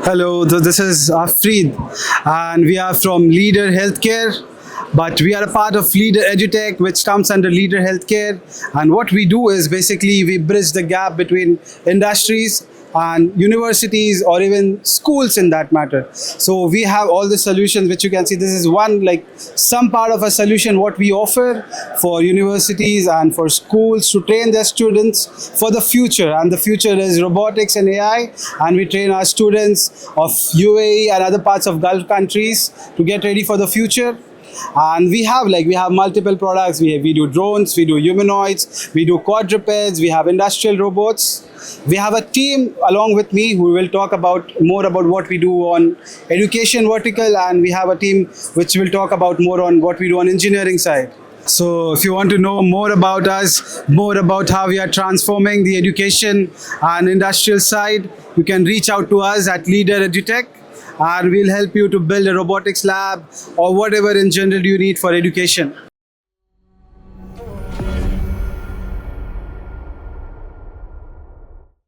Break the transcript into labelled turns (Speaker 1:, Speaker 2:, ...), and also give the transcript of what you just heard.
Speaker 1: Hello, this is Afreed and we are from Leader Healthcare, but we are a part of Leader Edutech, which comes under Leader Healthcare. And what we do is basically we bridge the gap between industries and universities or even schools in that matter. So we have all the solutions which you can see. This is one, like some part of a solution what we offer for universities and for schools to train their students for the future. And the future is robotics and AI, and we train our students of UAE and other parts of Gulf countries to get ready for the future. And we have multiple products. We do drones, we do humanoids, we do quadrupeds, we have industrial robots. We have a team along with me who will talk more about what we do on education vertical, and we have a team which will talk about more on what we do on engineering side. So if you want to know more about us, more about how we are transforming the education and industrial side, you can reach out to us at Leader Edutech, and we'll help you to build a robotics lab or whatever in general you need for education.